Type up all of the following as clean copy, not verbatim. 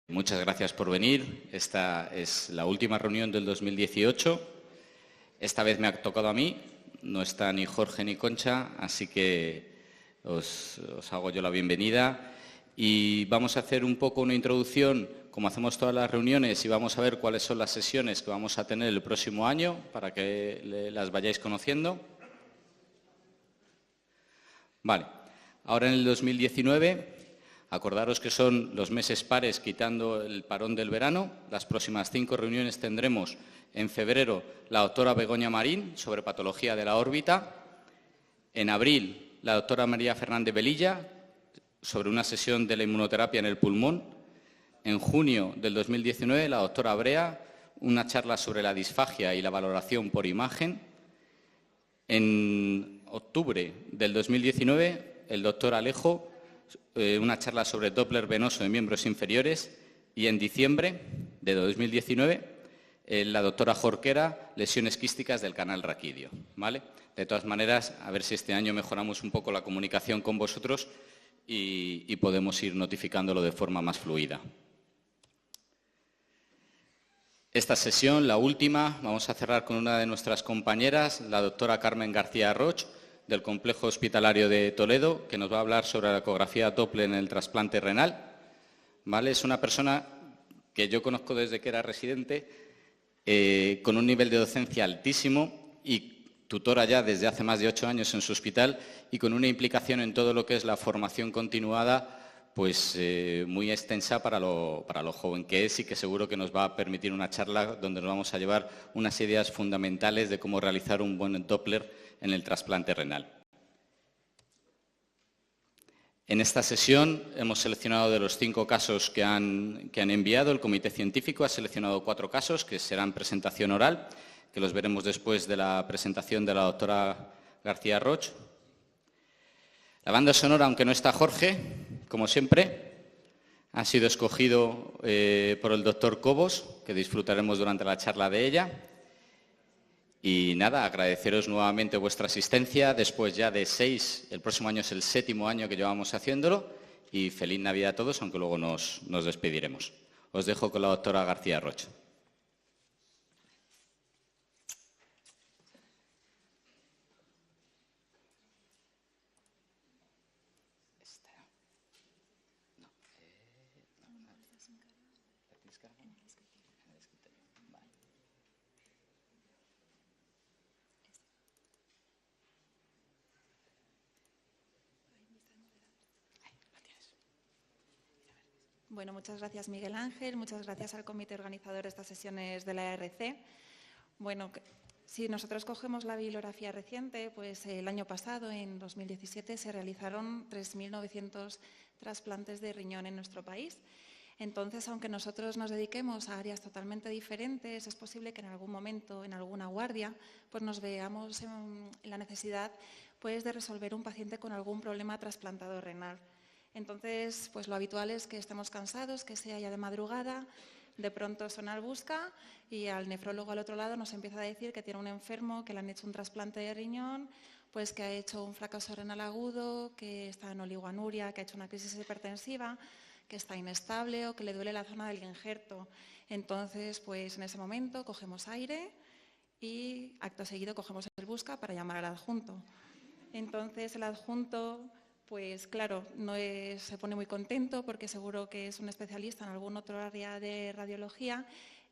Muchas gracias por venir. Esta es la última reunión del 2018. Esta vez me ha tocado a mí, no está ni Jorge ni Concha, así que os hago yo la bienvenida. Y vamos a hacer un poco una introducción, como hacemos todas las reuniones, y vamos a ver cuáles son las sesiones que vamos a tener el próximo año para que las vayáis conociendo. Vale, ahora en el 2019... Acordaros que son los meses pares quitando el parón del verano. Las próximas 5 reuniones tendremos en febrero la doctora Begoña Marín sobre patología de la órbita. En abril la doctora María Fernández Velilla sobre una sesión de la inmunoterapia en el pulmón. En junio del 2019 la doctora Brea una charla sobre la disfagia y la valoración por imagen. En octubre del 2019 el doctor Alejo una charla sobre Doppler venoso de miembros inferiores, y en diciembre de 2019 la doctora Jorquera, lesiones quísticas del canal raquídeo. ¿Vale? De todas maneras, a ver si este año mejoramos un poco la comunicación con vosotros y podemos ir notificándolo de forma más fluida. Esta sesión, la última, vamos a cerrar con una de nuestras compañeras, la doctora Carmen García Roch, del Complejo Hospitalario de Toledo, que nos va a hablar sobre la ecografía Doppler en el trasplante renal. ¿Vale? Es una persona que yo conozco desde que era residente, con un nivel de docencia altísimo y tutora ya desde hace más de 8 años en su hospital, y con una implicación en todo lo que es la formación continuada, pues muy extensa para lo joven que es, y que seguro que nos va a permitir una charla donde nos vamos a llevar unas ideas fundamentales de cómo realizar un buen Doppler en el trasplante renal. En esta sesión hemos seleccionado de los 5 casos que han enviado, el comité científico ha seleccionado 4 casos que serán presentación oral, que los veremos después de la presentación de la doctora García Roch. La banda sonora, aunque no está Jorge, como siempre, ha sido escogido por el doctor Cobos, que disfrutaremos durante la charla de ella. Y nada, agradeceros nuevamente vuestra asistencia, después ya de 6, el próximo año es el 7º año que llevamos haciéndolo, y feliz Navidad a todos, aunque luego nos despediremos. Os dejo con la doctora García Roch. Bueno, muchas gracias, Miguel Ángel. Muchas gracias al comité organizador de estas sesiones de la ARC. Bueno, si nosotros cogemos la bibliografía reciente, pues el año pasado, en 2017, se realizaron 3.900 trasplantes de riñón en nuestro país. Entonces, aunque nosotros nos dediquemos a áreas totalmente diferentes, es posible que en algún momento, en alguna guardia, pues nos veamos en la necesidad pues, de resolver un paciente con algún problema trasplantado renal. Entonces, pues lo habitual es que estemos cansados, que sea ya de madrugada, de pronto suena el busca y al nefrólogo al otro lado nos empieza a decir que tiene un enfermo, que le han hecho un trasplante de riñón, pues que ha hecho un fracaso renal agudo, que está en oligoanuria, que ha hecho una crisis hipertensiva, que está inestable o que le duele la zona del injerto. Entonces, pues en ese momento cogemos aire y acto seguido cogemos el busca para llamar al adjunto. Entonces, el adjunto, pues claro, se pone muy contento porque seguro que es un especialista en algún otro área de radiología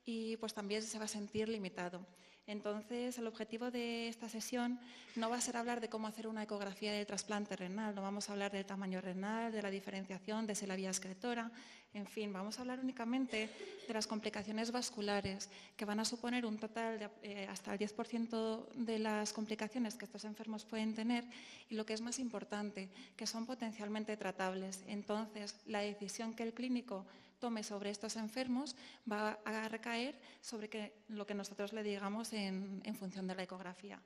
y pues también se va a sentir limitado. Entonces, el objetivo de esta sesión no va a ser hablar de cómo hacer una ecografía de trasplante renal, no vamos a hablar del tamaño renal, de la diferenciación, de si la vía excretora, en fin, vamos a hablar únicamente de las complicaciones vasculares, que van a suponer un total de hasta el 10% de las complicaciones que estos enfermos pueden tener, y lo que es más importante, que son potencialmente tratables. Entonces, la decisión que el clínico tome sobre estos enfermos va a recaer sobre lo que nosotros le digamos en función de la ecografía.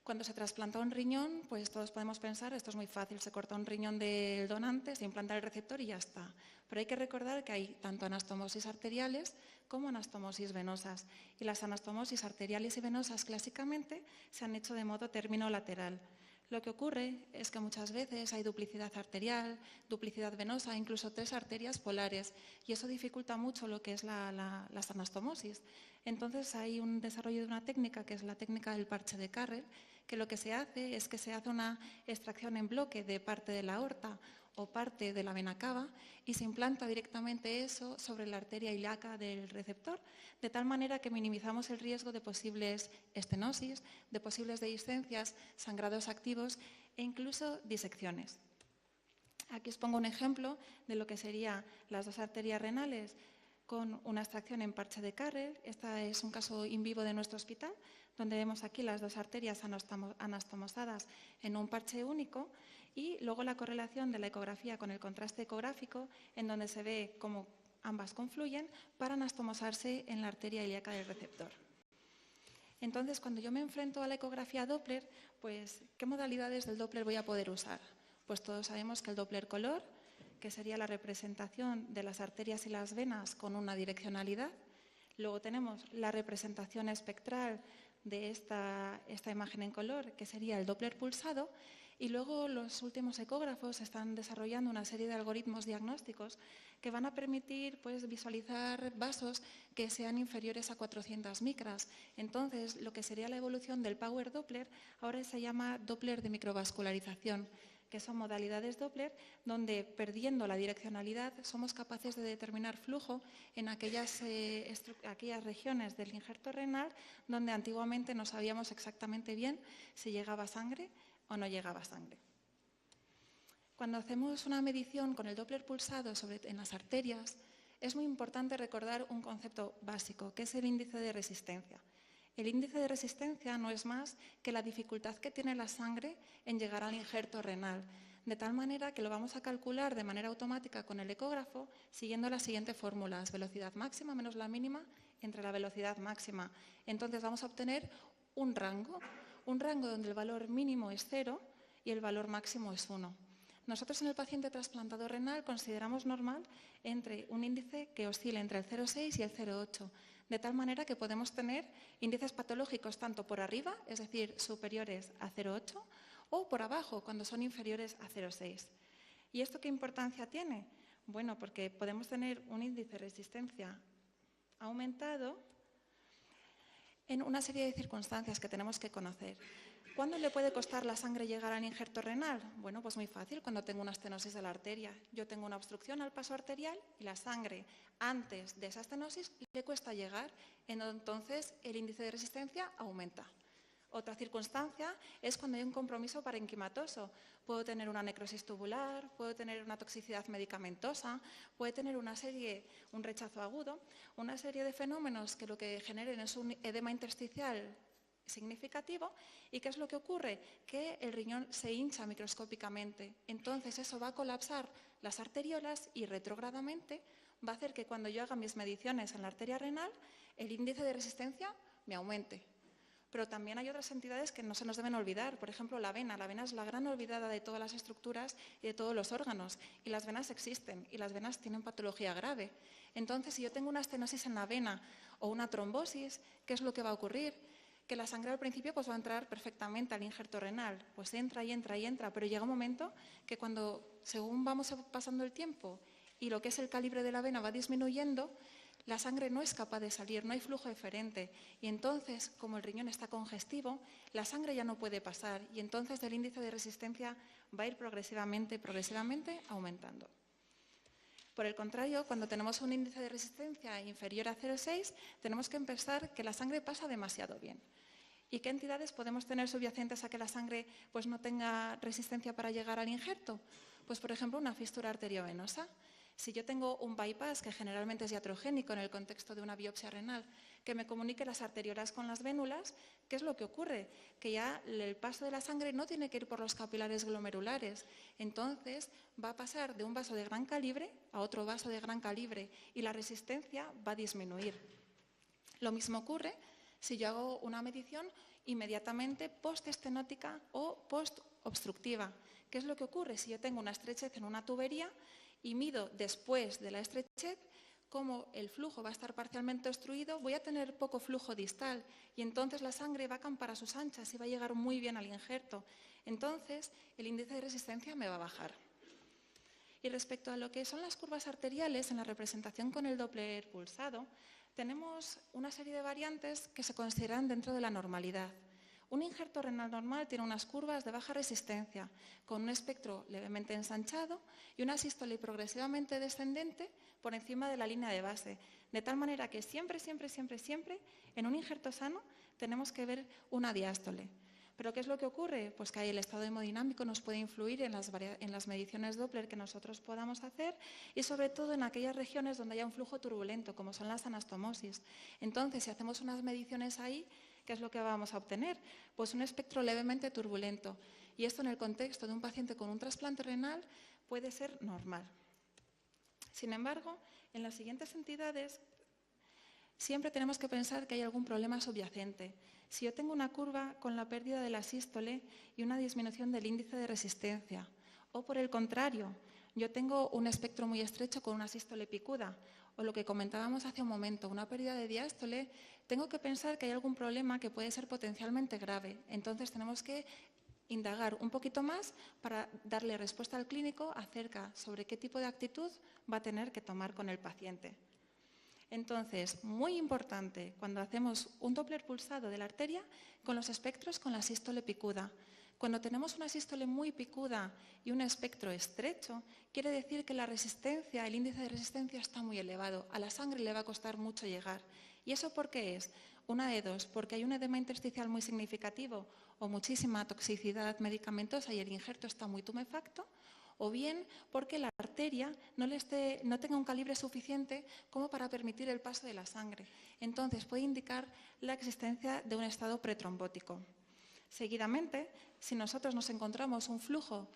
Cuando se trasplanta un riñón, pues todos podemos pensar, esto es muy fácil, se corta un riñón del donante, se implanta el receptor y ya está. Pero hay que recordar que hay tanto anastomosis arteriales como anastomosis venosas. Y las anastomosis arteriales y venosas clásicamente se han hecho de modo término lateral. Lo que ocurre es que muchas veces hay duplicidad arterial, duplicidad venosa, incluso 3 arterias polares, y eso dificulta mucho lo que es la anastomosis. Entonces hay un desarrollo de una técnica que es la técnica del parche de Carrel, que lo que se hace es que se hace una extracción en bloque de parte de la aorta o parte de la vena cava y se implanta directamente eso sobre la arteria ilíaca del receptor, de tal manera que minimizamos el riesgo de posibles estenosis, de posibles dehiscencias, sangrados activos e incluso disecciones. Aquí os pongo un ejemplo de lo que serían las 2 arterias renales con una extracción en parche de Carrel. Este es un caso in vivo de nuestro hospital, donde vemos aquí las 2 arterias anastomosadas en un parche único y luego la correlación de la ecografía con el contraste ecográfico, en donde se ve cómo ambas confluyen para anastomosarse en la arteria ilíaca del receptor. Entonces, cuando yo me enfrento a la ecografía Doppler, pues, ¿qué modalidades del Doppler voy a poder usar? Pues todos sabemos que el Doppler color, que sería la representación de las arterias y las venas con una direccionalidad. Luego tenemos la representación espectral de esta imagen en color, que sería el Doppler pulsado. Y luego los últimos ecógrafos están desarrollando una serie de algoritmos diagnósticos que van a permitir visualizar vasos que sean inferiores a 400 micras. Entonces, lo que sería la evolución del Power Doppler ahora se llama Doppler de microvascularización, que son modalidades Doppler donde, perdiendo la direccionalidad, somos capaces de determinar flujo en aquellas regiones del injerto renal donde antiguamente no sabíamos exactamente bien si llegaba sangre o no llegaba sangre. Cuando hacemos una medición con el Doppler pulsado en las arterias, es muy importante recordar un concepto básico, que es el índice de resistencia. El índice de resistencia no es más que la dificultad que tiene la sangre en llegar al injerto renal, de tal manera que lo vamos a calcular de manera automática con el ecógrafo siguiendo las siguientes fórmulas: velocidad máxima menos la mínima entre la velocidad máxima. Entonces vamos a obtener un rango donde el valor mínimo es 0 y el valor máximo es 1. Nosotros en el paciente trasplantado renal consideramos normal entre un índice que oscila entre el 0,6 y el 0,8, de tal manera que podemos tener índices patológicos tanto por arriba, es decir, superiores a 0,8, o por abajo, cuando son inferiores a 0,6. ¿Y esto qué importancia tiene? Bueno, porque podemos tener un índice de resistencia aumentado en una serie de circunstancias que tenemos que conocer. ¿Cuándo le puede costar la sangre llegar al injerto renal? Bueno, pues muy fácil, cuando tengo una estenosis de la arteria. Yo tengo una obstrucción al paso arterial y la sangre, antes de esa estenosis, le cuesta llegar. Entonces, el índice de resistencia aumenta. Otra circunstancia es cuando hay un compromiso parenquimatoso. Puedo tener una necrosis tubular, puedo tener una toxicidad medicamentosa, puede tener un rechazo agudo, una serie de fenómenos que lo que generen es un edema intersticial significativo. ¿Y qué es lo que ocurre? Que el riñón se hincha microscópicamente. Entonces eso va a colapsar las arteriolas y retrógradamente va a hacer que cuando yo haga mis mediciones en la arteria renal, el índice de resistencia me aumente. Pero también hay otras entidades que no se nos deben olvidar. Por ejemplo, la vena. La vena es la gran olvidada de todas las estructuras y de todos los órganos. Y las venas existen y las venas tienen patología grave. Entonces, si yo tengo una estenosis en la vena o una trombosis, ¿qué es lo que va a ocurrir? Que la sangre al principio va a entrar perfectamente al injerto renal. Pues entra y entra y entra, pero llega un momento que según vamos pasando el tiempo y lo que es el calibre de la vena va disminuyendo, la sangre no es capaz de salir, no hay flujo eferente y entonces, como el riñón está congestivo, la sangre ya no puede pasar y entonces el índice de resistencia va a ir progresivamente aumentando. Por el contrario, cuando tenemos un índice de resistencia inferior a 0,6, tenemos que pensar que la sangre pasa demasiado bien. ¿Y qué entidades podemos tener subyacentes a que la sangre no tenga resistencia para llegar al injerto? Pues, por ejemplo, una fístula arteriovenosa. Si yo tengo un bypass, que generalmente es iatrogénico en el contexto de una biopsia renal, que me comunique las arteriolas con las vénulas, ¿qué es lo que ocurre? Que ya el paso de la sangre no tiene que ir por los capilares glomerulares. Entonces va a pasar de un vaso de gran calibre a otro vaso de gran calibre y la resistencia va a disminuir. Lo mismo ocurre si yo hago una medición inmediatamente postestenótica o postobstructiva. ¿Qué es lo que ocurre? Si yo tengo una estrechez en una tubería y mido después de la estrechez, como el flujo va a estar parcialmente obstruido, voy a tener poco flujo distal y entonces la sangre va a acampar a sus anchas y va a llegar muy bien al injerto. Entonces, el índice de resistencia me va a bajar. Y respecto a lo que son las curvas arteriales, en la representación con el Doppler pulsado, tenemos una serie de variantes que se consideran dentro de la normalidad. Un injerto renal normal tiene unas curvas de baja resistencia, con un espectro levemente ensanchado y una sístole progresivamente descendente por encima de la línea de base, de tal manera que siempre, en un injerto sano tenemos que ver una diástole. ¿Pero qué es lo que ocurre? Pues que ahí el estado hemodinámico nos puede influir en las mediciones Doppler que nosotros podamos hacer y sobre todo en aquellas regiones donde haya un flujo turbulento, como son las anastomosis. Entonces, si hacemos unas mediciones ahí, ¿qué es lo que vamos a obtener? Pues un espectro levemente turbulento. Y esto en el contexto de un paciente con un trasplante renal puede ser normal. Sin embargo, en las siguientes entidades siempre tenemos que pensar que hay algún problema subyacente. Si yo tengo una curva con la pérdida de la sístole y una disminución del índice de resistencia, o por el contrario, yo tengo un espectro muy estrecho con una sístole picuda, o lo que comentábamos hace un momento, una pérdida de diástole, tengo que pensar que hay algún problema que puede ser potencialmente grave. Entonces tenemos que indagar un poquito más para darle respuesta al clínico acerca sobre qué tipo de actitud va a tener que tomar con el paciente. Entonces, muy importante cuando hacemos un Doppler pulsado de la arteria con los espectros con la sístole picuda. Cuando tenemos una sístole muy picuda y un espectro estrecho, quiere decir que la resistencia, el índice de resistencia está muy elevado. A la sangre le va a costar mucho llegar. ¿Y eso por qué es? Una de dos, porque hay un edema intersticial muy significativo o muchísima toxicidad medicamentosa y el injerto está muy tumefacto, o bien porque la arteria no tenga un calibre suficiente como para permitir el paso de la sangre. Entonces puede indicar la existencia de un estado pretrombótico. Seguidamente, si nosotros nos encontramos un flujo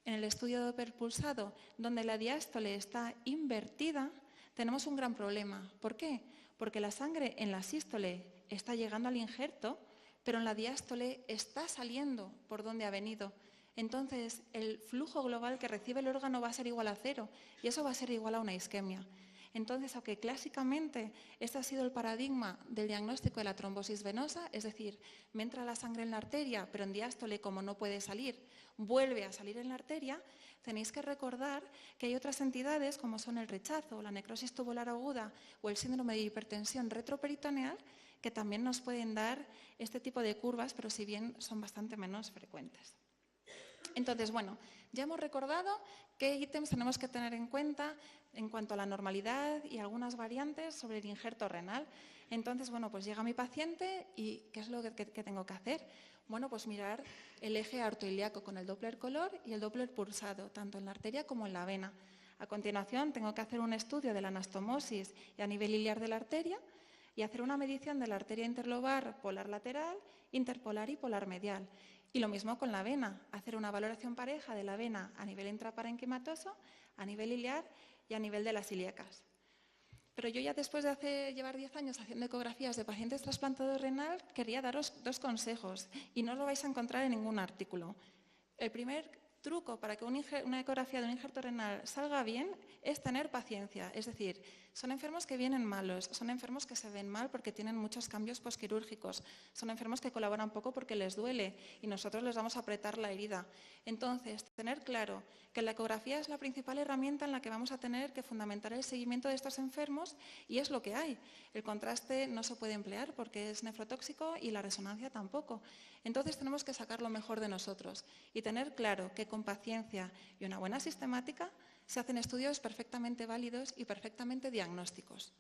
en el estudio de Doppler pulsado donde la diástole está invertida, tenemos un gran problema. ¿Por qué? Porque la sangre en la sístole está llegando al injerto, pero en la diástole está saliendo por donde ha venido. Entonces, el flujo global que recibe el órgano va a ser igual a 0 y eso va a ser igual a una isquemia. Entonces, aunque clásicamente este ha sido el paradigma del diagnóstico de la trombosis venosa, es decir, me entra la sangre en la arteria, pero en diástole, como no puede salir, vuelve a salir en la arteria, tenéis que recordar que hay otras entidades como son el rechazo, la necrosis tubular aguda o el síndrome de hipertensión retroperitoneal que también nos pueden dar este tipo de curvas, pero si bien son bastante menos frecuentes. Entonces, bueno, ya hemos recordado qué ítems tenemos que tener en cuenta en cuanto a la normalidad y algunas variantes sobre el injerto renal. Entonces, bueno, pues llega mi paciente y ¿qué es lo que tengo que hacer? Bueno, pues mirar el eje aortoilíaco con el Doppler color y el Doppler pulsado, tanto en la arteria como en la vena. A continuación, tengo que hacer un estudio de la anastomosis y a nivel iliar de la arteria y hacer una medición de la arteria interlobar polar lateral, interpolar y polar medial. Y lo mismo con la vena, hacer una valoración pareja de la vena a nivel intraparenquimatoso, a nivel iliar y a nivel de las ilíacas. Pero yo ya después de llevar 10 años haciendo ecografías de pacientes trasplantados renal, quería daros 2 consejos y no lo vais a encontrar en ningún artículo. El primer truco para que una ecografía de un injerto renal salga bien es tener paciencia, es decir, son enfermos que vienen malos, son enfermos que se ven mal porque tienen muchos cambios posquirúrgicos, son enfermos que colaboran poco porque les duele y nosotros les vamos a apretar la herida. Entonces, tener claro que la ecografía es la principal herramienta en la que vamos a tener que fundamentar el seguimiento de estos enfermos y es lo que hay. El contraste no se puede emplear porque es nefrotóxico y la resonancia tampoco. Entonces, tenemos que sacar lo mejor de nosotros y tener claro que con paciencia y una buena sistemática se hacen estudios perfectamente válidos y perfectamente diagnósticos.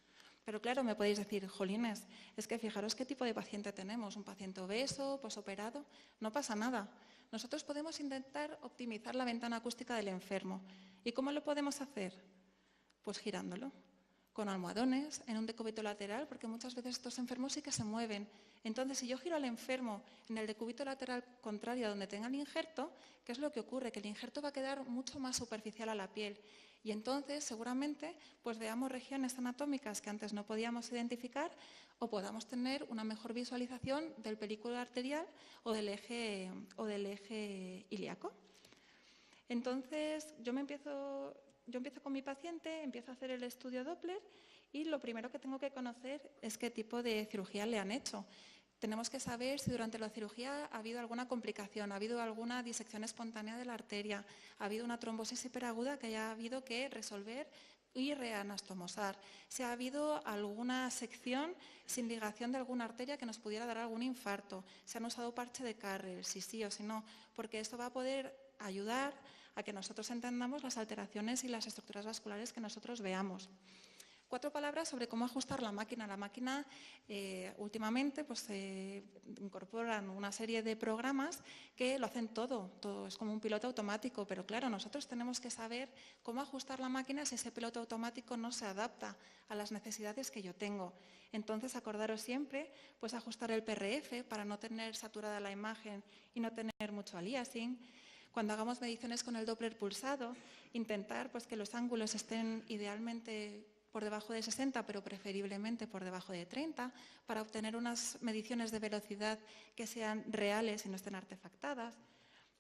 Pero claro, me podéis decir, jolines, es que fijaros qué tipo de paciente tenemos, un paciente obeso, posoperado, no pasa nada. Nosotros podemos intentar optimizar la ventana acústica del enfermo. ¿Y cómo lo podemos hacer? Pues girándolo, con almohadones, en un decúbito lateral, porque muchas veces estos enfermos sí que se mueven. Entonces, si yo giro al enfermo en el decúbito lateral contrario a donde tenga el injerto, ¿qué es lo que ocurre? Que el injerto va a quedar mucho más superficial a la piel. Y entonces, seguramente, pues veamos regiones anatómicas que antes no podíamos identificar o podamos tener una mejor visualización del películo arterial o del eje ilíaco. Entonces, yo me empiezo yo empiezo con mi paciente, empiezo a hacer el estudio Doppler y lo primero que tengo que conocer es qué tipo de cirugía le han hecho. Tenemos que saber si durante la cirugía ha habido alguna complicación, ha habido alguna disección espontánea de la arteria, ha habido una trombosis hiperaguda que haya habido que resolver y reanastomosar, si ha habido alguna sección sin ligación de alguna arteria que nos pudiera dar algún infarto, si han usado parche de Carrel, si sí o si no, porque esto va a poder ayudar a que nosotros entendamos las alteraciones y las estructuras vasculares que nosotros veamos. 4 palabras sobre cómo ajustar la máquina. La máquina últimamente pues, incorporan una serie de programas que lo hacen todo es como un piloto automático, pero claro, nosotros tenemos que saber cómo ajustar la máquina si ese piloto automático no se adapta a las necesidades que yo tengo. Entonces, acordaros siempre pues, ajustar el PRF para no tener saturada la imagen y no tener mucho aliasing. Cuando hagamos mediciones con el Doppler pulsado, intentar pues, que los ángulos estén idealmente por debajo de 60, pero preferiblemente por debajo de 30, para obtener unas mediciones de velocidad que sean reales y no estén artefactadas.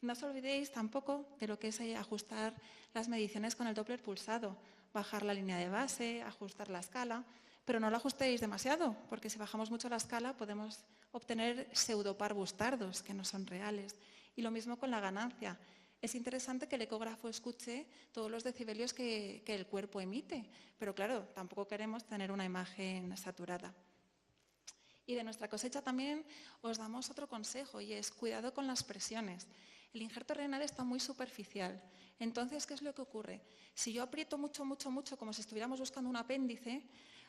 No os olvidéis tampoco de lo que es ajustar las mediciones con el Doppler pulsado, bajar la línea de base, ajustar la escala, pero no la ajustéis demasiado, porque si bajamos mucho la escala podemos obtener pseudopar bustardos, que no son reales. Y lo mismo con la ganancia. Es interesante que el ecógrafo escuche todos los decibelios que el cuerpo emite, pero claro, tampoco queremos tener una imagen saturada. Y de nuestra cosecha también os damos otro consejo y es cuidado con las presiones. El injerto renal está muy superficial. Entonces, ¿qué es lo que ocurre? Si yo aprieto mucho, mucho, mucho, como si estuviéramos buscando un apéndice,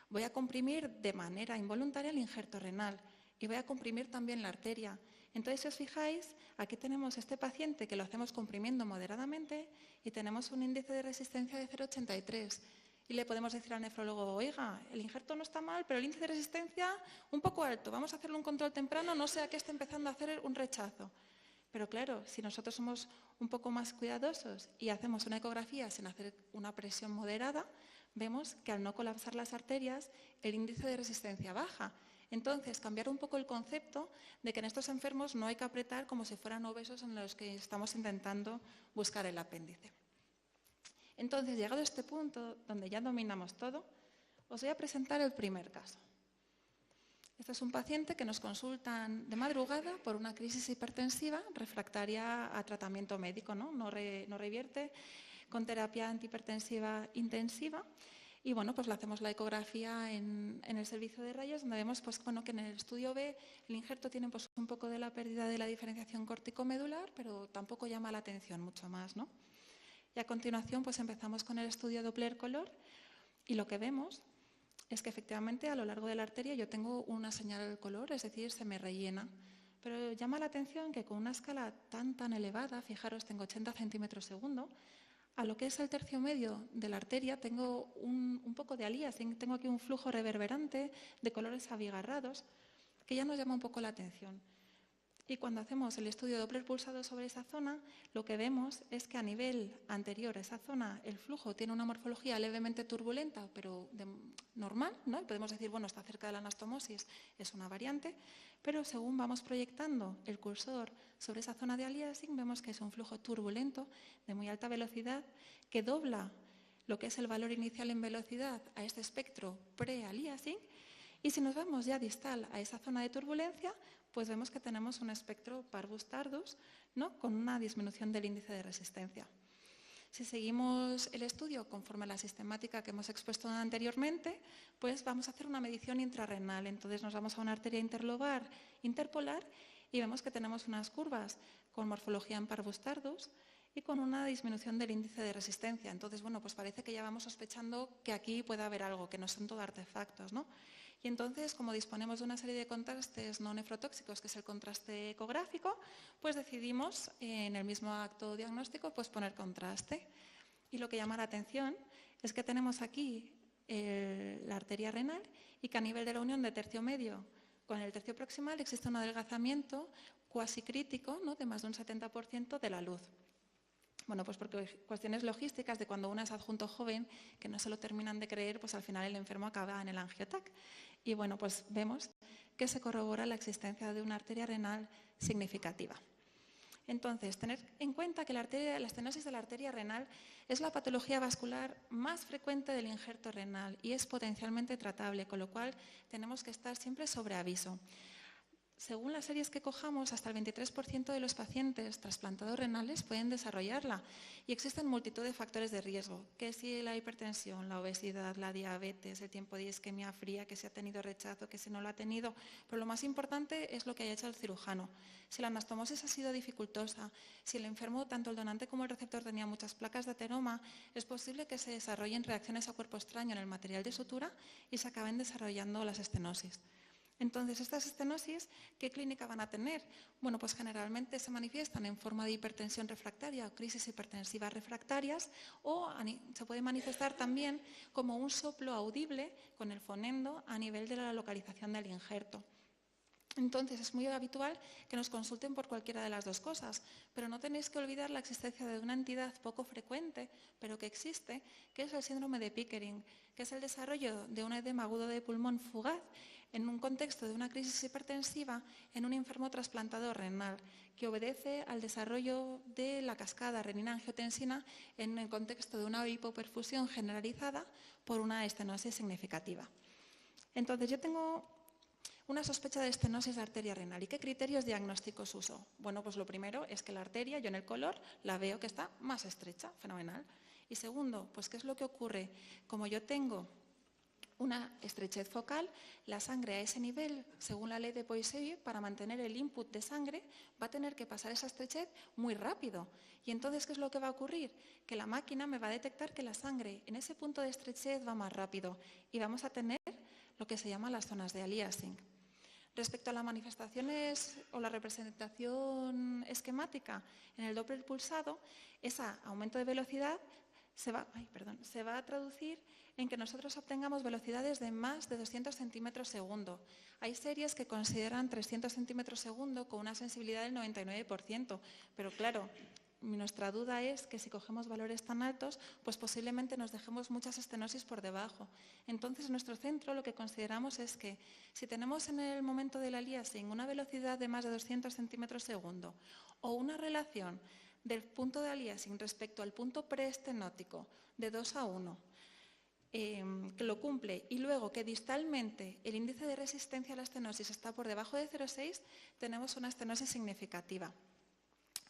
voy a comprimir de manera involuntaria el injerto renal y voy a comprimir también la arteria. Entonces, si os fijáis, aquí tenemos este paciente que lo hacemos comprimiendo moderadamente y tenemos un índice de resistencia de 0,83. Y le podemos decir al nefrólogo, oiga, el injerto no está mal, pero el índice de resistencia un poco alto. Vamos a hacerle un control temprano, no sea que esté empezando a hacer un rechazo. Pero claro, si nosotros somos un poco más cuidadosos y hacemos una ecografía sin hacer una presión moderada, vemos que al no colapsar las arterias, el índice de resistencia baja. Entonces, cambiar un poco el concepto de que en estos enfermos no hay que apretar como si fueran obesos en los que estamos intentando buscar el apéndice. Entonces, llegado a este punto, donde ya dominamos todo, os voy a presentar el primer caso. Este es un paciente que nos consultan de madrugada por una crisis hipertensiva refractaria a tratamiento médico, no revierte, con terapia antihipertensiva intensiva. Y bueno, pues le hacemos la ecografía en el servicio de rayos, donde vemos pues, bueno, que en el estudio B el injerto tiene pues, un poco de la pérdida de la diferenciación corticomedular, pero tampoco llama la atención mucho más, ¿no? Y a continuación pues, empezamos con el estudio Doppler color y lo que vemos es que efectivamente a lo largo de la arteria yo tengo una señal de color, es decir, se me rellena. Pero llama la atención que con una escala tan elevada, fijaros, tengo 80 centímetros segundo, a lo que es el tercio medio de la arteria tengo un poco de aliasing, tengo aquí un flujo reverberante de colores abigarrados que ya nos llama un poco la atención. Y cuando hacemos el estudio Doppler pulsado sobre esa zona, lo que vemos es que a nivel anterior a esa zona el flujo tiene una morfología levemente turbulenta, pero normal, ¿no? Podemos decir, bueno, está cerca de la anastomosis, es una variante, pero según vamos proyectando el cursor sobre esa zona de aliasing, vemos que es un flujo turbulento de muy alta velocidad que dobla lo que es el valor inicial en velocidad a este espectro pre-aliasing. Y si nos vamos ya distal a esa zona de turbulencia, pues vemos que tenemos un espectro parvus tardus, ¿no? Con una disminución del índice de resistencia. Si seguimos el estudio conforme a la sistemática que hemos expuesto anteriormente, pues vamos a hacer una medición intrarrenal. Entonces nos vamos a una arteria interlobar interpolar y vemos que tenemos unas curvas con morfología en parvus tardus y con una disminución del índice de resistencia. Entonces, bueno, pues parece que ya vamos sospechando que aquí puede haber algo, que no son todo artefactos, ¿no? Y entonces, como disponemos de una serie de contrastes no nefrotóxicos, que es el contraste ecográfico, pues decidimos en el mismo acto diagnóstico pues poner contraste. Y lo que llama la atención es que tenemos aquí la arteria renal y que a nivel de la unión de tercio medio con el tercio proximal existe un adelgazamiento cuasi crítico, ¿no? De más de un 70% de la luz. Bueno, pues porque cuestiones logísticas de cuando uno es adjunto joven, que no se lo terminan de creer, pues al final el enfermo acaba en el angiotac. Y bueno, pues vemos que se corrobora la existencia de una arteria renal significativa. Entonces, tener en cuenta que la estenosis de la arteria renal es la patología vascular más frecuente del injerto renal y es potencialmente tratable, con lo cual tenemos que estar siempre sobre aviso. Según las series que cojamos, hasta el 23% de los pacientes trasplantados renales pueden desarrollarla y existen multitud de factores de riesgo, que si la hipertensión, la obesidad, la diabetes, el tiempo de isquemia fría, que si ha tenido rechazo, que si no lo ha tenido, pero lo más importante es lo que haya hecho el cirujano. Si la anastomosis ha sido dificultosa, si el enfermo, tanto el donante como el receptor, tenía muchas placas de ateroma, es posible que se desarrollen reacciones a cuerpo extraño en el material de sutura y se acaben desarrollando las estenosis. Entonces, estas estenosis, ¿qué clínica van a tener? Bueno, pues generalmente se manifiestan en forma de hipertensión refractaria o crisis hipertensivas refractarias o se puede manifestar también como un soplo audible con el fonendo a nivel de la localización del injerto. Entonces, es muy habitual que nos consulten por cualquiera de las dos cosas, pero no tenéis que olvidar la existencia de una entidad poco frecuente, pero que existe, que es el síndrome de Pickering, que es el desarrollo de un edema agudo de pulmón fugaz en un contexto de una crisis hipertensiva en un enfermo trasplantado renal, que obedece al desarrollo de la cascada renina-angiotensina en el contexto de una hipoperfusión generalizada por una estenosis significativa. Entonces, yo tengo una sospecha de estenosis de arteria renal. ¿Y qué criterios diagnósticos uso? Bueno, pues lo primero es que la arteria, yo en el color, la veo que está más estrecha, fenomenal. Y segundo, pues ¿qué es lo que ocurre? Como yo tengo una estrechez focal, la sangre a ese nivel, según la ley de Poiseuille, para mantener el input de sangre, va a tener que pasar esa estrechez muy rápido. Y entonces, ¿qué es lo que va a ocurrir? Que la máquina me va a detectar que la sangre en ese punto de estrechez va más rápido y vamos a tener lo que se llama las zonas de aliasing. Respecto a las manifestaciones o la representación esquemática en el Doppler pulsado, ese aumento de velocidad se va a traducir en que nosotros obtengamos velocidades de más de 200 centímetros segundo. Hay series que consideran 300 centímetros segundo con una sensibilidad del 99%, pero claro, nuestra duda es que si cogemos valores tan altos, pues posiblemente nos dejemos muchas estenosis por debajo. Entonces, en nuestro centro lo que consideramos es que si tenemos en el momento del aliasing una velocidad de más de 200 centímetros segundo o una relación del punto de aliasing respecto al punto preestenótico de 2:1, que lo cumple y luego que distalmente el índice de resistencia a la estenosis está por debajo de 0,6, tenemos una estenosis significativa.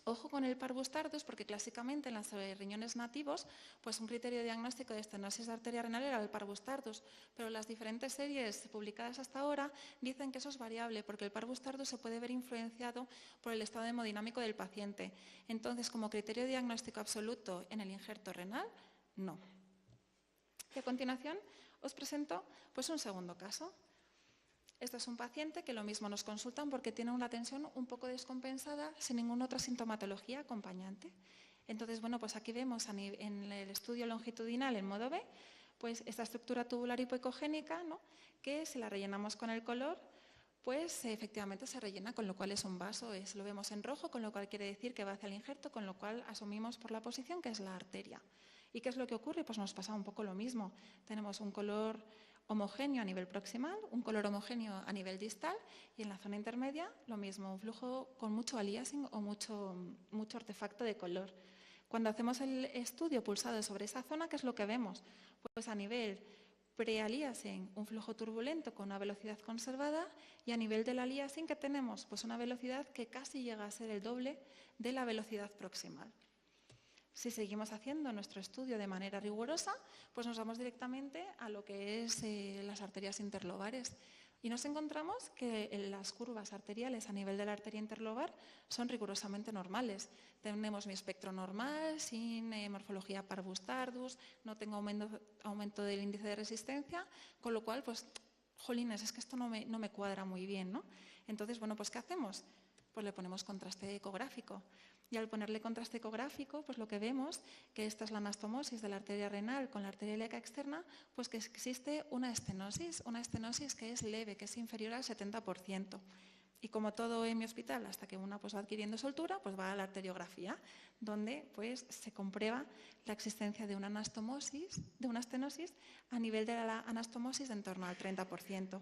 Ojo con el parvus tardus, porque clásicamente en los riñones nativos, pues un criterio diagnóstico de estenosis de arteria renal era el parvus tardus, pero las diferentes series publicadas hasta ahora dicen que eso es variable, porque el parvus tardus se puede ver influenciado por el estado hemodinámico del paciente. Entonces, como criterio diagnóstico absoluto en el injerto renal, no. Y a continuación os presento pues un segundo caso. Este es un paciente que lo mismo nos consultan porque tiene una tensión un poco descompensada sin ninguna otra sintomatología acompañante. Entonces, bueno, pues aquí vemos en el estudio longitudinal en modo B, pues esta estructura tubular hipoecogénica, ¿no?, que si la rellenamos con el color, pues efectivamente se rellena, con lo cual es un vaso, lo vemos en rojo, con lo cual quiere decir que va hacia el injerto, con lo cual asumimos por la posición que es la arteria. ¿Y qué es lo que ocurre? Pues nos pasa un poco lo mismo. Tenemos un color homogéneo a nivel proximal, un color homogéneo a nivel distal y en la zona intermedia lo mismo, un flujo con mucho aliasing o mucho artefacto de color. Cuando hacemos el estudio pulsado sobre esa zona, ¿qué es lo que vemos? Pues a nivel pre-aliasing, un flujo turbulento con una velocidad conservada y a nivel del aliasing, ¿qué tenemos? Pues una velocidad que casi llega a ser el doble de la velocidad proximal. Si seguimos haciendo nuestro estudio de manera rigurosa, pues nos vamos directamente a lo que es las arterias interlobares y nos encontramos que las curvas arteriales a nivel de la arteria interlobar son rigurosamente normales. Tenemos mi espectro normal, sin morfología parvus tardus, no tengo aumento del índice de resistencia, con lo cual, pues, jolines, es que esto no me cuadra muy bien, ¿no? Entonces, bueno, pues ¿qué hacemos? Pues le ponemos contraste ecográfico. Y al ponerle contraste ecográfico, pues lo que vemos, que esta es la anastomosis de la arteria renal con la arteria ilíaca externa, pues que existe una estenosis que es leve, que es inferior al 70%. Y como todo en mi hospital, hasta que una pues va adquiriendo soltura, pues va a la arteriografía, donde pues se comprueba la existencia de una anastomosis, de una estenosis a nivel de la anastomosis de en torno al 30%.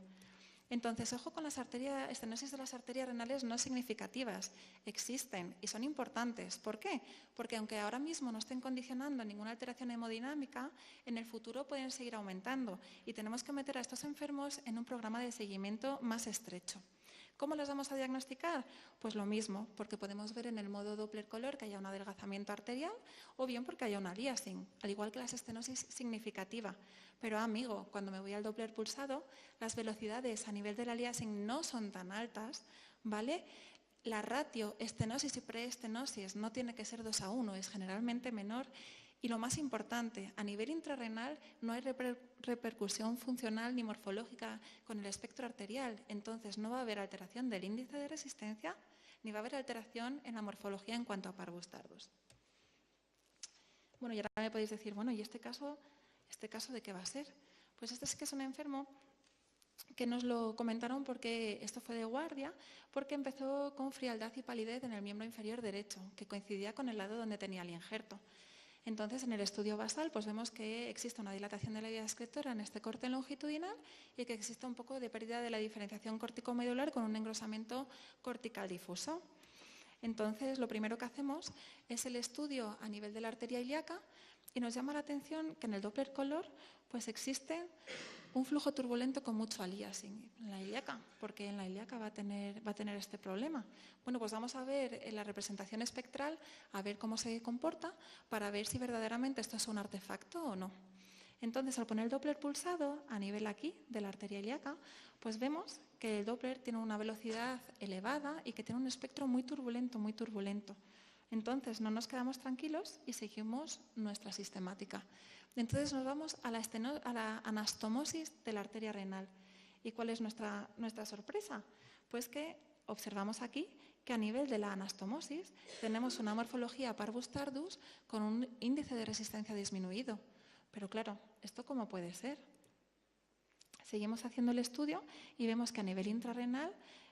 Entonces, ojo con las estenosis de las arterias renales no significativas. Existen y son importantes. ¿Por qué? Porque aunque ahora mismo no estén condicionando ninguna alteración hemodinámica, en el futuro pueden seguir aumentando y tenemos que meter a estos enfermos en un programa de seguimiento más estrecho. ¿Cómo los vamos a diagnosticar? Pues lo mismo, porque podemos ver en el modo Doppler color que haya un adelgazamiento arterial o bien porque haya una aliasing, al igual que la estenosis significativa. Pero amigo, cuando me voy al Doppler pulsado, las velocidades a nivel de la aliasing no son tan altas, ¿vale? La ratio estenosis y preestenosis no tiene que ser 2:1, es generalmente menor. Y lo más importante, a nivel intrarrenal no hay repercusión funcional ni morfológica con el espectro arterial, entonces no va a haber alteración del índice de resistencia ni va a haber alteración en la morfología en cuanto a parvus tardus. Bueno, y ahora me podéis decir, bueno, ¿y este caso de qué va a ser? Pues este es que es un enfermo que nos lo comentaron porque esto fue de guardia, porque empezó con frialdad y palidez en el miembro inferior derecho, que coincidía con el lado donde tenía el injerto. Entonces, en el estudio basal, pues vemos que existe una dilatación de la vía excretora en este corte longitudinal y que existe un poco de pérdida de la diferenciación corticomedular con un engrosamiento cortical difuso. Entonces, lo primero que hacemos es el estudio a nivel de la arteria ilíaca y nos llama la atención que en el Doppler color pues existe un flujo turbulento con mucho aliasing en la ilíaca, porque en la ilíaca va a tener este problema. Bueno, pues vamos a ver en la representación espectral, a ver cómo se comporta, para ver si verdaderamente esto es un artefacto o no. Entonces, al poner el Doppler pulsado a nivel aquí de la arteria ilíaca, pues vemos que el Doppler tiene una velocidad elevada y que tiene un espectro muy turbulento, muy turbulento. Entonces, no nos quedamos tranquilos y seguimos nuestra sistemática. Entonces, nos vamos a la anastomosis de la arteria renal. ¿Y cuál es nuestra sorpresa? Pues que observamos aquí que a nivel de la anastomosis tenemos una morfología parvus tardus con un índice de resistencia disminuido. Pero claro, ¿esto cómo puede ser? Seguimos haciendo el estudio y vemos que a nivel intrarrenal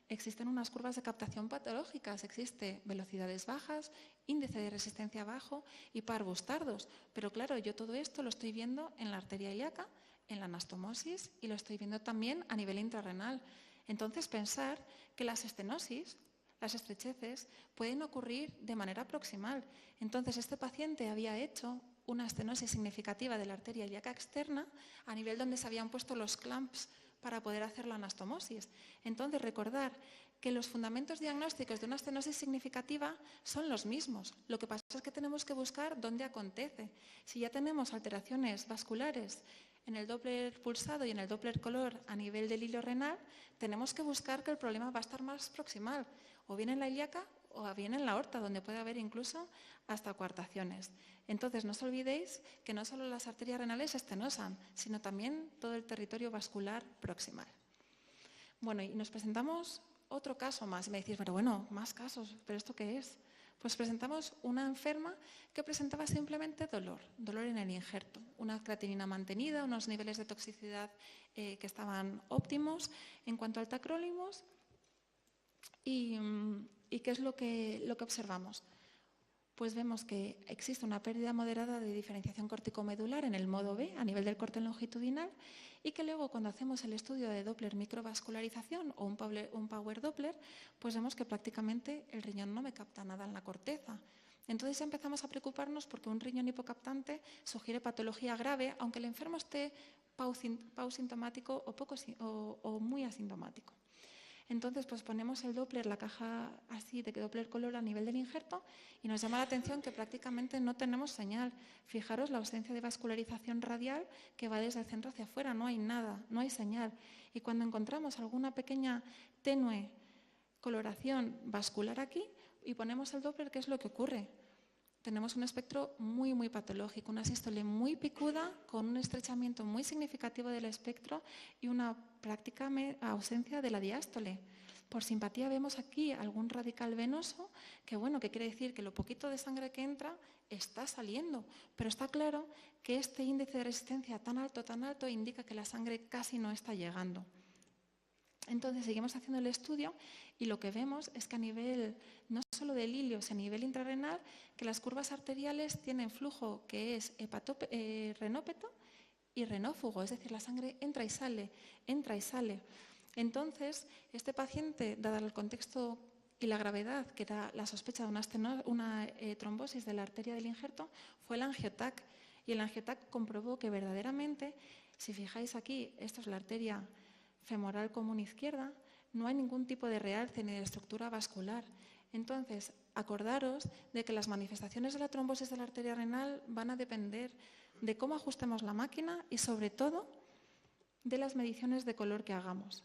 existen unas curvas de captación patológicas, existe velocidades bajas, índice de resistencia bajo y parvus tardus. Pero claro, yo todo esto lo estoy viendo en la arteria ilíaca, en la anastomosis y lo estoy viendo también a nivel intrarrenal. Entonces, pensar que las estenosis, las estrecheces, pueden ocurrir de manera proximal. Entonces, este paciente había hecho una estenosis significativa de la arteria ilíaca externa a nivel donde se habían puesto los clamps para poder hacer la anastomosis. Entonces, recordar que los fundamentos diagnósticos de una estenosis significativa son los mismos. Lo que pasa es que tenemos que buscar dónde acontece. Si ya tenemos alteraciones vasculares en el Doppler pulsado y en el Doppler color a nivel del hilo renal, tenemos que buscar que el problema va a estar más proximal, o bien en la ilíaca o bien en la aorta, donde puede haber incluso hasta coartaciones. Entonces, no os olvidéis que no solo las arterias renales se estenosan, sino también todo el territorio vascular proximal. Bueno, y nos presentamos otro caso más. Y me decís, pero bueno, más casos, ¿pero esto qué es? Pues presentamos una enferma que presentaba simplemente dolor en el injerto, una creatinina mantenida, unos niveles de toxicidad que estaban óptimos en cuanto al tacrolimus. ¿Y qué es lo que observamos? Pues vemos que existe una pérdida moderada de diferenciación corticomedular en el modo B a nivel del corte longitudinal y que luego cuando hacemos el estudio de Doppler microvascularización o un Power Doppler, pues vemos que prácticamente el riñón no me capta nada en la corteza. Entonces ya empezamos a preocuparnos porque un riñón hipocaptante sugiere patología grave, aunque el enfermo esté pausintomático o muy asintomático. Entonces, pues ponemos el Doppler, la caja así de Doppler color a nivel del injerto y nos llama la atención que prácticamente no tenemos señal. Fijaros la ausencia de vascularización radial que va desde el centro hacia afuera, no hay nada, no hay señal. Y cuando encontramos alguna pequeña tenue coloración vascular aquí y ponemos el Doppler, ¿qué es lo que ocurre? Tenemos un espectro muy, muy patológico, una sístole muy picuda con un estrechamiento muy significativo del espectro y una práctica ausencia de la diástole. Por simpatía vemos aquí algún radical venoso que, bueno, que quiere decir que lo poquito de sangre que entra está saliendo, pero está claro que este índice de resistencia tan alto indica que la sangre casi no está llegando. Entonces seguimos haciendo el estudio y lo que vemos es que a nivel no solo del hilio, sino a nivel intrarrenal, que las curvas arteriales tienen flujo que es renópeto y renófugo, es decir, la sangre entra y sale, entra y sale. Entonces, este paciente, dado el contexto y la gravedad que da la sospecha de una trombosis de la arteria del injerto, fue el angiotac. Y el angiotac comprobó que verdaderamente, si fijáis aquí, esto es la arteria femoral común izquierda, no hay ningún tipo de realce ni de estructura vascular. Entonces, acordaros de que las manifestaciones de la trombosis de la arteria renal van a depender de cómo ajustemos la máquina y, sobre todo, de las mediciones de color que hagamos.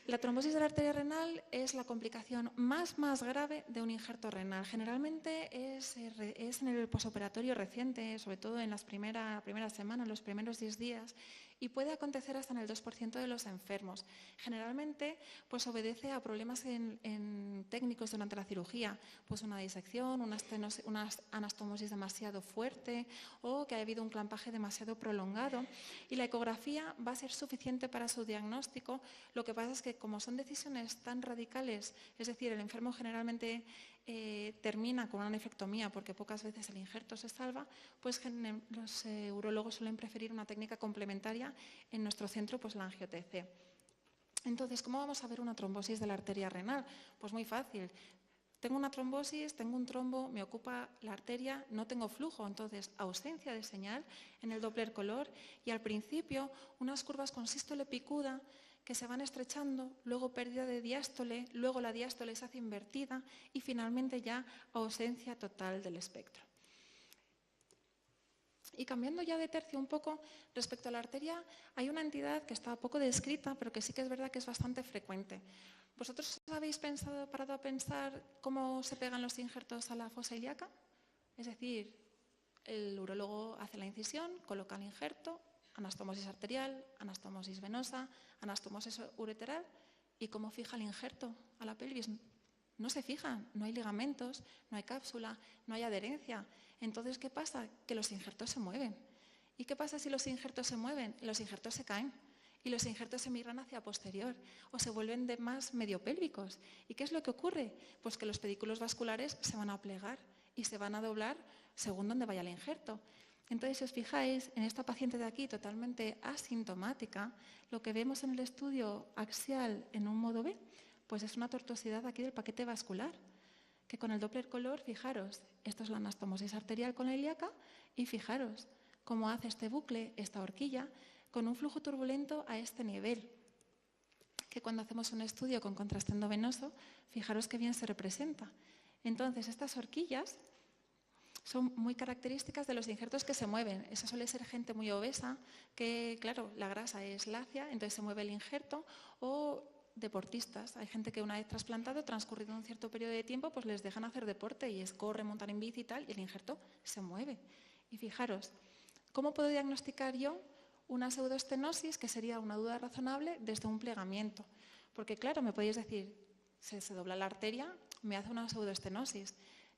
La trombosis de la arteria renal es la complicación más grave de un injerto renal. Generalmente es en el posoperatorio reciente, sobre todo en las primeras semanas, los primeros 10 días, y puede acontecer hasta en el 2% de los enfermos. Generalmente pues obedece a problemas técnicos durante la cirugía, pues una disección, una anastomosis demasiado fuerte o que haya habido un clampaje demasiado prolongado, y la ecografía va a ser suficiente para su diagnóstico. Lo que pasa es que como son decisiones tan radicales, es decir, el enfermo generalmente termina con una nefrectomía porque pocas veces el injerto se salva, pues los urólogos suelen preferir una técnica complementaria, en nuestro centro pues la angio-TC. Entonces, ¿cómo vamos a ver una trombosis de la arteria renal? Pues muy fácil. Tengo una trombosis, tengo un trombo, me ocupa la arteria, no tengo flujo, entonces ausencia de señal en el Doppler color y al principio unas curvas con sístole picuda que se van estrechando, luego pérdida de diástole, luego la diástole se hace invertida y finalmente ya ausencia total del espectro. Y cambiando ya de tercio un poco, respecto a la arteria, hay una entidad que está poco descrita, pero que sí que es verdad que es bastante frecuente. ¿Vosotros habéis parado a pensar cómo se pegan los injertos a la fosa ilíaca? Es decir, el urólogo hace la incisión, coloca el injerto, anastomosis arterial, anastomosis venosa, anastomosis ureteral, ¿y cómo fija el injerto a la pelvis? No se fijan, no hay ligamentos, no hay cápsula, no hay adherencia. Entonces, ¿qué pasa? Que los injertos se mueven. ¿Y qué pasa si los injertos se mueven? Los injertos se caen y los injertos se migran hacia posterior o se vuelven de más mediopélvicos. ¿Y qué es lo que ocurre? Pues que los pedículos vasculares se van a plegar y se van a doblar según donde vaya el injerto. Entonces, si os fijáis, en esta paciente de aquí, totalmente asintomática, lo que vemos en el estudio axial en un modo B, pues es una tortuosidad aquí del paquete vascular, que con el Doppler color, fijaros, esto es la anastomosis arterial con la ilíaca, y fijaros cómo hace este bucle, esta horquilla, con un flujo turbulento a este nivel, que cuando hacemos un estudio con contraste endovenoso, fijaros qué bien se representa. Entonces, estas horquillas son muy características de los injertos que se mueven. Esa suele ser gente muy obesa, que, claro, la grasa es lacia, entonces se mueve el injerto, o deportistas. Hay gente que una vez trasplantado, transcurrido un cierto periodo de tiempo, pues les dejan hacer deporte y corren, montar en bici y tal, y el injerto se mueve. Y fijaros, ¿cómo puedo diagnosticar yo una pseudoestenosis, que sería una duda razonable, desde un plegamiento? Porque, claro, me podéis decir, se dobla la arteria, me hace una pseudoestenosis.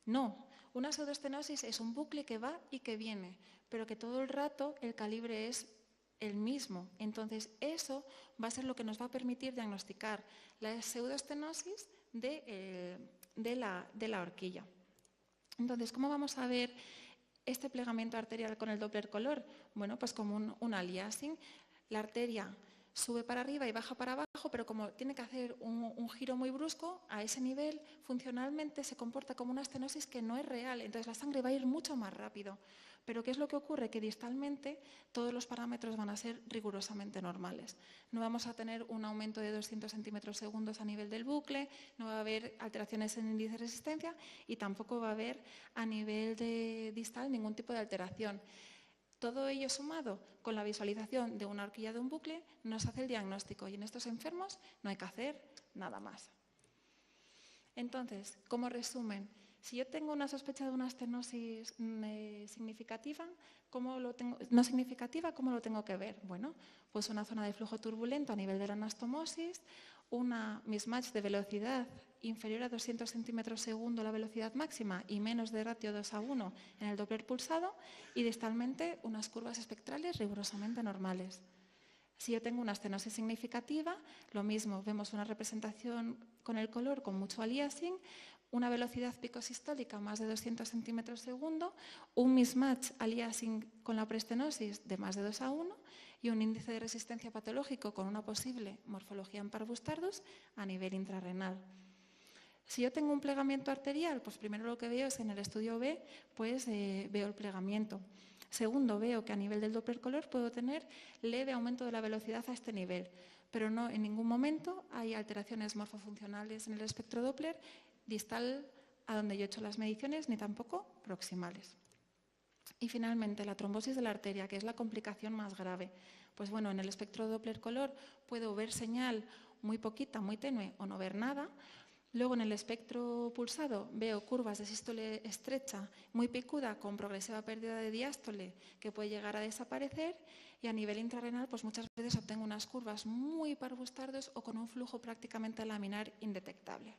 No, una pseudoestenosis es un bucle que va y que viene, pero que todo el rato el calibre es el mismo. Entonces, eso va a ser lo que nos va a permitir diagnosticar la pseudoestenosis de la horquilla. Entonces, ¿cómo vamos a ver este plegamiento arterial con el Doppler color? Bueno, pues como un aliasing. La arteria sube para arriba y baja para abajo, pero como tiene que hacer un giro muy brusco, a ese nivel funcionalmente se comporta como una estenosis que no es real, entonces la sangre va a ir mucho más rápido. Pero ¿qué es lo que ocurre? Que distalmente todos los parámetros van a ser rigurosamente normales. No vamos a tener un aumento de 200 centímetros segundos a nivel del bucle, no va a haber alteraciones en el índice de resistencia y tampoco va a haber a nivel de distal ningún tipo de alteración. Todo ello sumado con la visualización de una horquilla de un bucle nos hace el diagnóstico y en estos enfermos no hay que hacer nada más. Entonces, como resumen, si yo tengo una sospecha de una estenosis significativa, no significativa, ¿cómo lo tengo que ver? Bueno, pues una zona de flujo turbulento a nivel de la anastomosis, una mismatch de velocidad inferior a 200 centímetros segundo la velocidad máxima y menos de ratio 2:1 en el Doppler pulsado y distalmente unas curvas espectrales rigurosamente normales. Si yo tengo una estenosis significativa, lo mismo, vemos una representación con el color con mucho aliasing, una velocidad picosistólica más de 200 centímetros segundo, un mismatch aliasing con la preestenosis de más de 2:1 y un índice de resistencia patológico con una posible morfología en parvustardos a nivel intrarrenal. Si yo tengo un plegamiento arterial, pues primero lo que veo es en el estudio B, pues veo el plegamiento. Segundo, veo que a nivel del Doppler color puedo tener leve aumento de la velocidad a este nivel, pero no en ningún momento hay alteraciones morfofuncionales en el espectro Doppler distal a donde yo he hecho las mediciones, ni tampoco proximales. Y finalmente, la trombosis de la arteria, que es la complicación más grave. Pues bueno, en el espectro Doppler color puedo ver señal muy poquita, muy tenue o no ver nada. Luego en el espectro pulsado veo curvas de sístole estrecha, muy picuda, con progresiva pérdida de diástole que puede llegar a desaparecer, y a nivel intrarrenal pues muchas veces obtengo unas curvas muy parvustardos o con un flujo prácticamente laminar indetectable.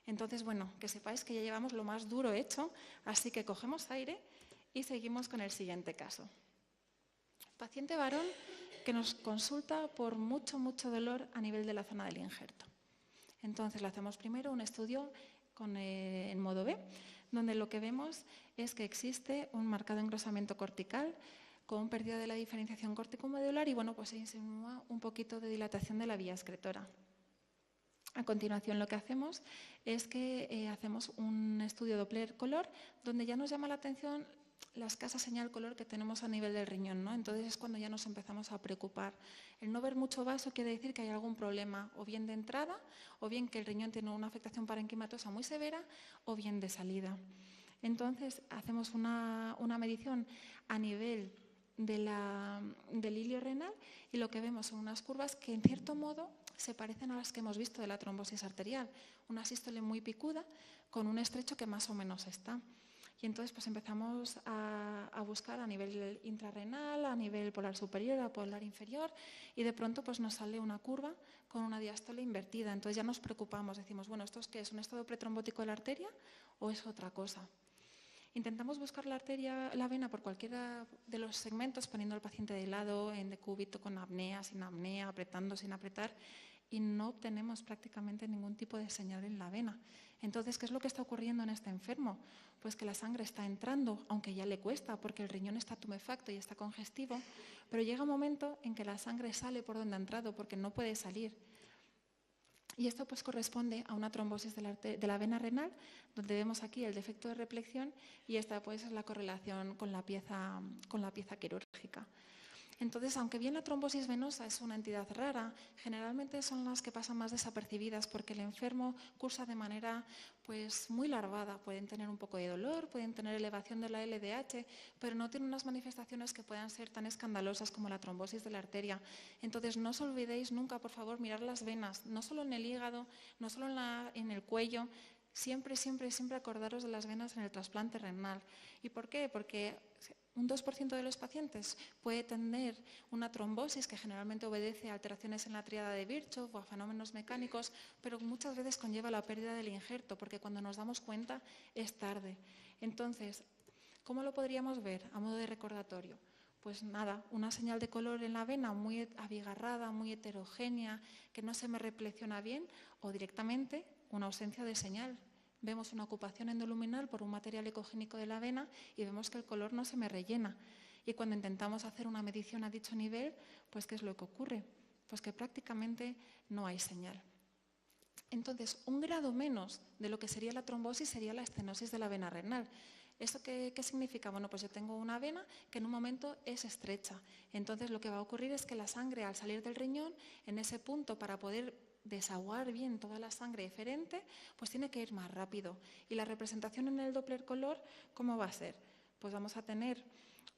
Entonces, bueno, que sepáis que ya llevamos lo más duro hecho, así que cogemos aire y seguimos con el siguiente caso. Paciente varón que nos consulta por mucho dolor a nivel de la zona del injerto. Entonces, le hacemos primero un estudio en modo B, donde lo que vemos es que existe un marcado engrosamiento cortical con pérdida de la diferenciación córtico-medular y, bueno, pues se insinúa un poquito de dilatación de la vía excretora. A continuación, lo que hacemos es que hacemos un estudio Doppler color, donde ya nos llama la atención la escasa señal color que tenemos a nivel del riñón, ¿no? Entonces es cuando ya nos empezamos a preocupar. El no ver mucho vaso quiere decir que hay algún problema, o bien de entrada, o bien que el riñón tiene una afectación parenquimatosa muy severa, o bien de salida. Entonces hacemos una medición a nivel del hilio renal y lo que vemos son unas curvas que en cierto modo se parecen a las que hemos visto de la trombosis arterial. Una sístole muy picuda con un estrecho que más o menos está. Y entonces pues empezamos a buscar a nivel intrarrenal, a nivel polar superior, a polar inferior, y de pronto pues nos sale una curva con una diástole invertida. Entonces ya nos preocupamos, decimos, bueno, ¿esto es qué? ¿Es un estado pretrombótico de la arteria o es otra cosa? Intentamos buscar la arteria, la vena por cualquiera de los segmentos, poniendo al paciente de lado, en decúbito, con apnea, sin apnea, apretando, sin apretar, y no obtenemos prácticamente ningún tipo de señal en la vena. Entonces, ¿qué es lo que está ocurriendo en este enfermo? Pues que la sangre está entrando, aunque ya le cuesta, porque el riñón está tumefacto y está congestivo, pero llega un momento en que la sangre sale por donde ha entrado, porque no puede salir. Y esto pues corresponde a una trombosis de la vena renal, donde vemos aquí el defecto de repleción, y esta pues es la correlación con la pieza quirúrgica. Entonces, aunque bien la trombosis venosa es una entidad rara, generalmente son las que pasan más desapercibidas porque el enfermo cursa de manera pues muy larvada. Pueden tener un poco de dolor, pueden tener elevación de la LDH, pero no tienen unas manifestaciones que puedan ser tan escandalosas como la trombosis de la arteria. Entonces, no os olvidéis nunca, por favor, mirar las venas, no solo en el hígado, no solo en el cuello. Siempre acordaros de las venas en el trasplante renal. ¿Y por qué? Porque un 2% de los pacientes puede tener una trombosis que generalmente obedece a alteraciones en la tríada de Virchow o a fenómenos mecánicos, pero muchas veces conlleva la pérdida del injerto, porque cuando nos damos cuenta es tarde. Entonces, ¿cómo lo podríamos ver a modo de recordatorio? Pues nada, una señal de color en la vena muy abigarrada, muy heterogénea, que no se me reflexiona bien, o directamente una ausencia de señal. Vemos una ocupación endoluminal por un material ecogénico de la vena y vemos que el color no se me rellena. Y cuando intentamos hacer una medición a dicho nivel, pues ¿qué es lo que ocurre? Pues que prácticamente no hay señal. Entonces, un grado menos de lo que sería la trombosis sería la estenosis de la vena renal. ¿Esto qué significa? Bueno, pues yo tengo una vena que en un momento es estrecha. Entonces, lo que va a ocurrir es que la sangre, al salir del riñón, en ese punto, para poder desaguar bien toda la sangre eferente, pues tiene que ir más rápido. Y la representación en el Doppler color, ¿cómo va a ser? Pues vamos a tener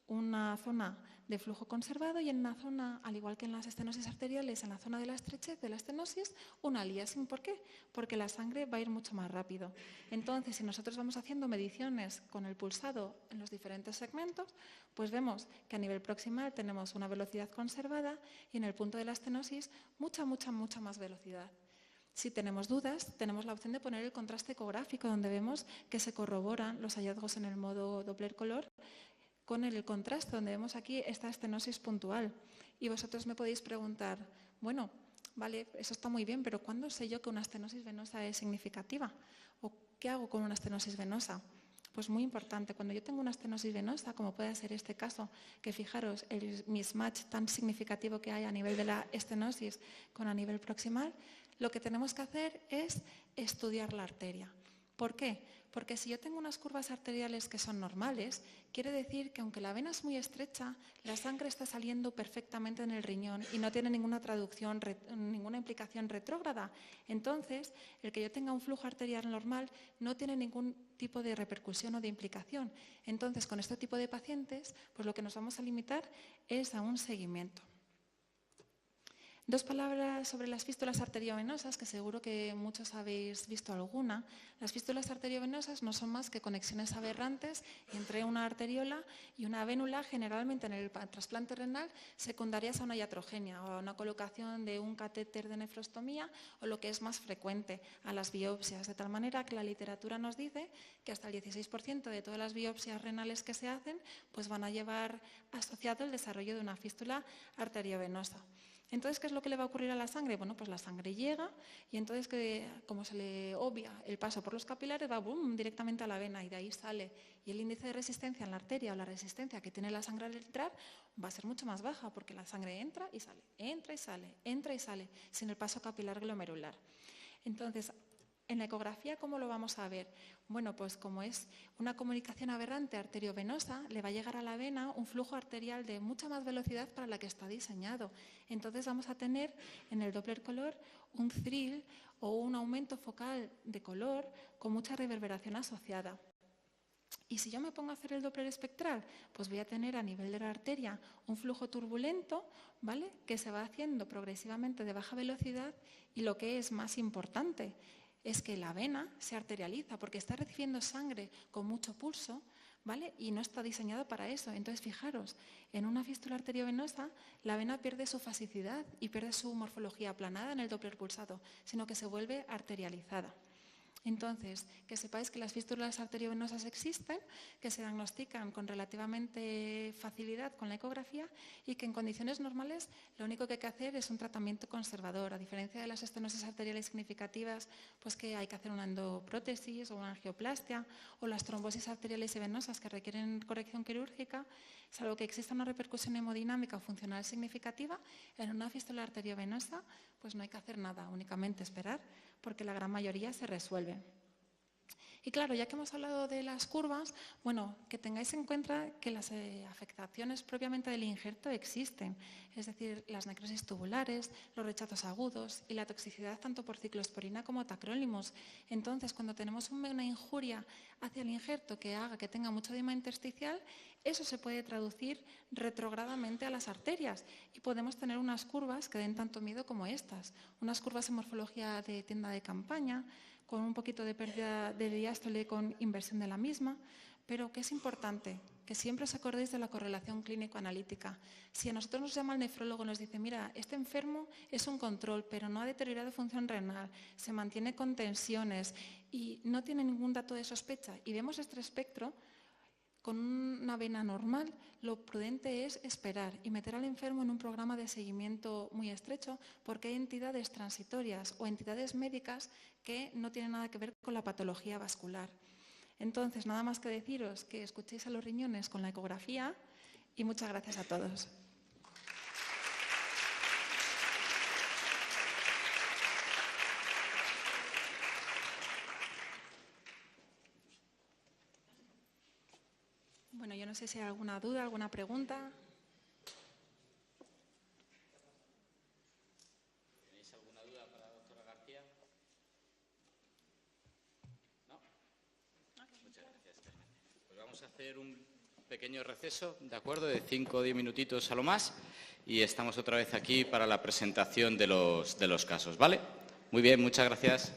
una zona de flujo conservado y en una zona, al igual que en las estenosis arteriales, en la zona de la estrechez de la estenosis, una aliasing. ¿Por qué? Porque la sangre va a ir mucho más rápido. Entonces, si nosotros vamos haciendo mediciones con el pulsado en los diferentes segmentos, pues vemos que a nivel proximal tenemos una velocidad conservada y en el punto de la estenosis mucha más velocidad. Si tenemos dudas, tenemos la opción de poner el contraste ecográfico, donde vemos que se corroboran los hallazgos en el modo Doppler color con el contraste, donde vemos aquí esta estenosis puntual. Y vosotros me podéis preguntar, bueno, vale, eso está muy bien, pero ¿cuándo sé yo que una estenosis venosa es significativa? ¿O qué hago con una estenosis venosa? Pues muy importante, cuando yo tengo una estenosis venosa, como puede ser este caso, que fijaros el mismatch tan significativo que hay a nivel de la estenosis con a nivel proximal, lo que tenemos que hacer es estudiar la arteria. ¿Por qué? Porque si yo tengo unas curvas arteriales que son normales, quiere decir que aunque la vena es muy estrecha, la sangre está saliendo perfectamente en el riñón y no tiene ninguna traducción, ninguna implicación retrógrada. Entonces, el que yo tenga un flujo arterial normal no tiene ningún tipo de repercusión o de implicación. Entonces, con este tipo de pacientes, pues lo que nos vamos a limitar es a un seguimiento. Dos palabras sobre las fístulas arteriovenosas, que seguro que muchos habéis visto alguna. Las fístulas arteriovenosas no son más que conexiones aberrantes entre una arteriola y una vénula, generalmente en el trasplante renal, secundarias a una iatrogenia o a una colocación de un catéter de nefrostomía o lo que es más frecuente, a las biopsias. De tal manera que la literatura nos dice que hasta el 16% de todas las biopsias renales que se hacen pues van a llevar asociado el desarrollo de una fístula arteriovenosa. Entonces, ¿qué es lo que le va a ocurrir a la sangre? Bueno, pues la sangre llega y entonces, como se le obvia el paso por los capilares, va boom, directamente a la vena y de ahí sale. Y el índice de resistencia en la arteria o la resistencia que tiene la sangre al entrar va a ser mucho más baja porque la sangre entra y sale, entra y sale, entra y sale, sin el paso capilar glomerular. Entonces, en la ecografía, ¿cómo lo vamos a ver? Bueno, pues como es una comunicación aberrante arteriovenosa, le va a llegar a la vena un flujo arterial de mucha más velocidad para la que está diseñado. Entonces vamos a tener en el Doppler color un thrill o un aumento focal de color con mucha reverberación asociada. Y si yo me pongo a hacer el Doppler espectral, pues voy a tener a nivel de la arteria un flujo turbulento, ¿vale?, que se va haciendo progresivamente de baja velocidad y lo que es más importante es que la vena se arterializa porque está recibiendo sangre con mucho pulso, ¿vale?, y no está diseñado para eso. Entonces, fijaros, en una fístula arteriovenosa la vena pierde su fasicidad y pierde su morfología aplanada en el Doppler pulsado, sino que se vuelve arterializada. Entonces, que sepáis que las fístulas arteriovenosas existen, que se diagnostican con relativamente facilidad con la ecografía y que en condiciones normales lo único que hay que hacer es un tratamiento conservador. A diferencia de las estenosis arteriales significativas, pues que hay que hacer una endoprótesis o una angioplastia, o las trombosis arteriales y venosas que requieren corrección quirúrgica, salvo que exista una repercusión hemodinámica o funcional significativa, en una fístula arteriovenosa pues no hay que hacer nada, únicamente esperar, porque la gran mayoría se resuelve. Y claro, ya que hemos hablado de las curvas, bueno, que tengáis en cuenta que las afectaciones propiamente del injerto existen, es decir, las necrosis tubulares, los rechazos agudos y la toxicidad tanto por ciclosporina como tacrolimus. Entonces, cuando tenemos una injuria hacia el injerto que haga que tenga mucho edema intersticial, eso se puede traducir retrogradamente a las arterias y podemos tener unas curvas que den tanto miedo como estas, unas curvas en morfología de tienda de campaña, con un poquito de pérdida de diástole con inversión de la misma, pero que es importante que siempre os acordéis de la correlación clínico-analítica. Si a nosotros nos llama el nefrólogo y nos dice, mira, este enfermo es un control, pero no ha deteriorado función renal, se mantiene con tensiones y no tiene ningún dato de sospecha, y vemos este espectro, con una vena normal, lo prudente es esperar y meter al enfermo en un programa de seguimiento muy estrecho porque hay entidades transitorias o entidades médicas que no tienen nada que ver con la patología vascular. Entonces, nada más que deciros que escuchéis a los riñones con la ecografía y muchas gracias a todos. Bueno, yo no sé si hay alguna duda, alguna pregunta. ¿Tenéis alguna duda para la doctora García? ¿No? Muchas gracias, Carmen. Pues vamos a hacer un pequeño receso, ¿de acuerdo? De 5 o 10 minutitos a lo más y estamos otra vez aquí para la presentación de los casos, ¿vale? Muy bien, muchas gracias.